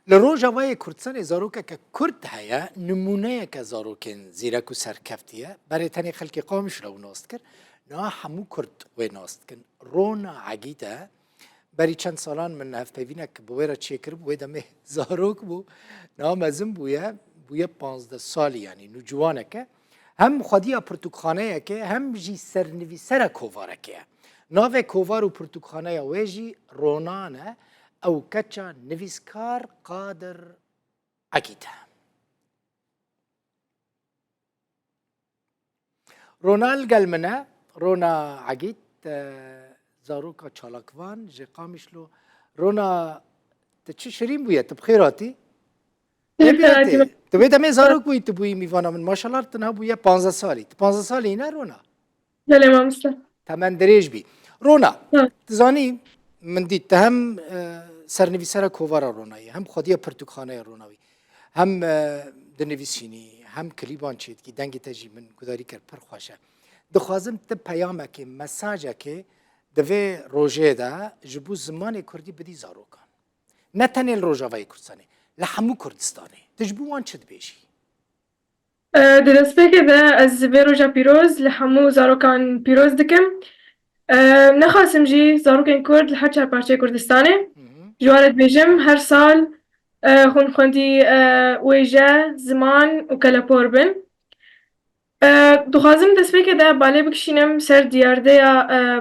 لروجاوای کردستان زاروکا که کرد هیا نمونه که زاروکن زیرک و سرکفتیه برای تنی خلق قومش رو ناست کرد نه همو کرد و ناست کن رون عگیده برای چند سالان من هفته که بویرا چه کرد بوی دمه زاروک بو نه مزم بویه 15 سالی یعنی نوجوانه که هم خودی پرتوخانه که هم جی سرنویسر کوواره که ناو کووار و پرتوخانه ویجی رونانه او کچا نویسکار قادر عقیده رونال قلمنا رونا عقيد زاروكا تشالاكوان جي قامشلو رونا تشرين بويا تبخيراتي تبياتي تبيتا مي زاروك بوي تبوي ميفانا من ما شاء الله تنها بويا 15 سالي 15 سالي هنا رونا لا ما مسلا تمن دريج بي رونا تزاني من دي تهم سرنویسر کووارا رونایی هم خودی پرتوخانه رونایی هم دنویسینی هم کلیبان چید که دنگ تجی من گذاری کرد پر خوشه دخوازم ته پیامه که مساجه که دوی روژه ده جبو زمان کردی بدی زاروکان نه تنه روژاوای کردستانه لحمو کردستانه تجبو وان چد بیشی دەستپێکێ بە ئەس vê ڕۆژە پیرۆز لە هەموو زارۆکان پیرۆز دکەم نەخواسم ژی زارۆکên کورد لە هەر چارپارچەی کوردستانê ji wan re dibêjim her sal xwendî wêje ziman û kelepor bin dixwazim destpêkê de balê bikişînim ser diyardeya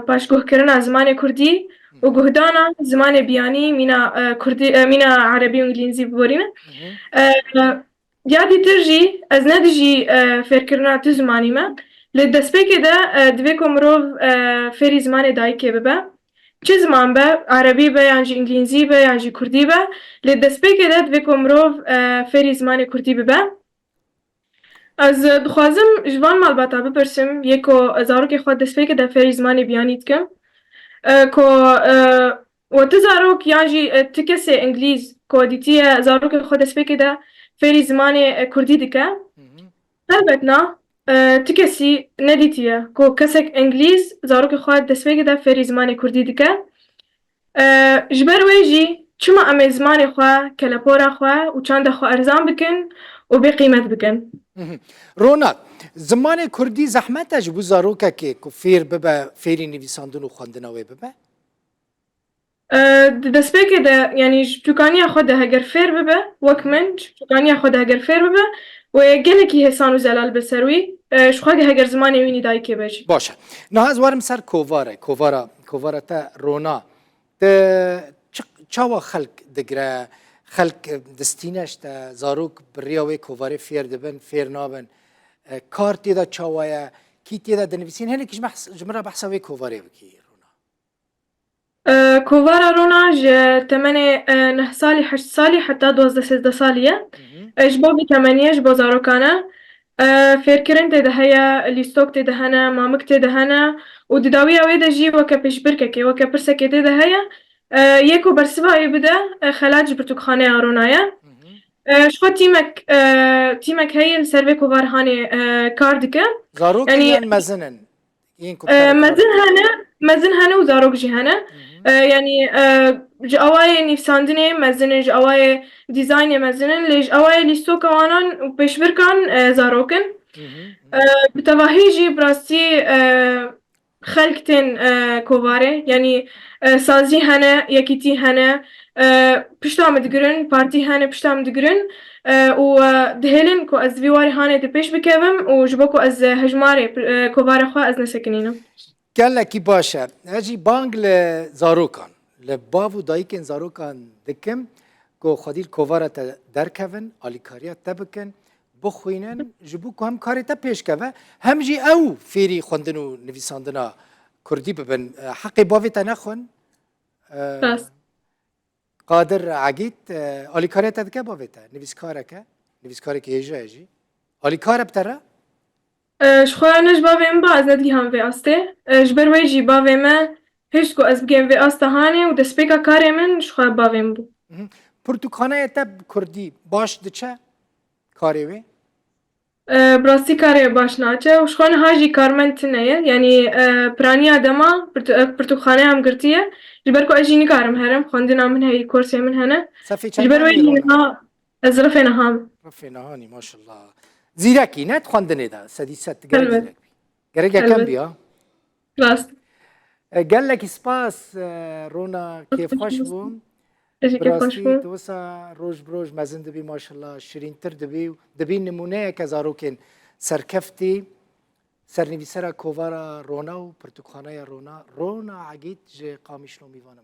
paşguhkirina zimanê Kurdî û guhdana zimanê biyanî mîna Kurdî mîna erebî û îngilîzî biborîne یادی تر جی از ندیجی فکرنا تو زمانی ما لدستپیک ده دوی کمرو فری زمان دایکه ببه چه زمان به عربی به یعنی انگلیسی به یعنی کردی به لدستپیک ده دوی کمرو فری زمان کردی ببه از دخوازم جوان مالباتا بپرسم یکو زارو که خود دستپیک ده فری زمان بیانیت کم کو و تزارو که یعنی تکس انگلیس کودیتی زارو که خود دستپیک ده فری زمان کردی دکه البته تکسی ندیتیه که کسک انگلیس زارو که خود دستپیک ده فری زمان کردی دکه جبر ویجی چما ام زمان خواه کلپورا خواه و چند خواه ارزان بکن و به قیمت بکن رونات زمان کردی زحمت اجبو زارو که فیر ببه فری نویساندن و خواندن وی ببه دەستپێکێ ده یعنی توکانیا خۆ ده هەگەر فێر ببە وەک من توکانیا خۆ ده هەگەر فێر ببە و gelekî hêsan û zelal bi ser wî ji xwe heger zimanê wî dayîkê be jî باشه نه ez warim ser kovara te rona te çawa xelk digire xelk distîneş te zarok biriya wê kovarê fêr dibin fêr nabin kar tê de çawa ye kî tê de dinivîsîn hinekî ji min re behsa wê kovarê bikî كوفارا رونا تمني 9 سالي 8 سالي حتى 12 سالية جبابي 8 جبا زاروكانا فيركرن تي دهيا ليستوك تي دهنا مامك تي دهنا ودداوية ويدا جي وكا بيشبرككي وكا برسكي تي دهيا يكو برسبا يبدا خلاج برتوكخاني رونايا شخو تيمك هي السيرفي كوفار هاني كاردكا زاروك يعني مزنن مزن هنه و زاروک جی هنه یعنی جوای نفساندنه مزنه جوای دیزاین مزنه لیج جوای لیستو کوانان و پیشبرکان زاروکن بتواهی جی براستی خلقتن کوواره یعنی سازی هنه یکیتی هنه پشتام دگرن پارتی هنه پشتام دگرن و دهلن کو از ویواری هانه دپیش بکوم و جبا کو از هجماره کوواره خو از نسکنینم گلکی باشه اجی بانگ لزاروکان لباو دایکن زاروکان دکم کو خودیل کوواره تا درکون آلیکاریا تبکن بخوینن جبو کو هم کاری تا پیش کوه هم جی او فیری خوندن و نویساندنا کردی ببن حقی باوی تا نخون قادر عقید آلیکاریا تا دکه باوی تا نویسکاره که هجا اجی آلیکاره بتره شخوانش باویم با از ندی هم وی آسته جبر وی جی باوی من هیچ کو از بگیم وی آسته هانی و دسپیکا کاری من شخواه باویم بو پرتوخانه تب کردی باش دچه کاری وی؟ براستی کاری باش ناچه و شخوان هاجی کارمند تنیه یعنی پرانی آدما پرتوخانه هم گرتیه جبر کو اجی نکارم هرم خوندنا من هی کورسی من هنه صفی جبر چندانی وی رونا؟ ها ظرفنا هم رفی نهانی ماشاءالله. زیرکی نه خواندنی دا سدی ست گرگ حلوة زیرک بی. گرگ کم حلوة بیا. راست قال لك سپاس رونا كيف خوش بوم اجي كيف خوش براستی بو توسا روز بروز مزن دبی ماشاءالله شیرین تر دبی نمونه که زاروکن سرکفتی سرنویسرا کووارا رونا و پرتوخانه رونا عگید جه قامیشنو میوانم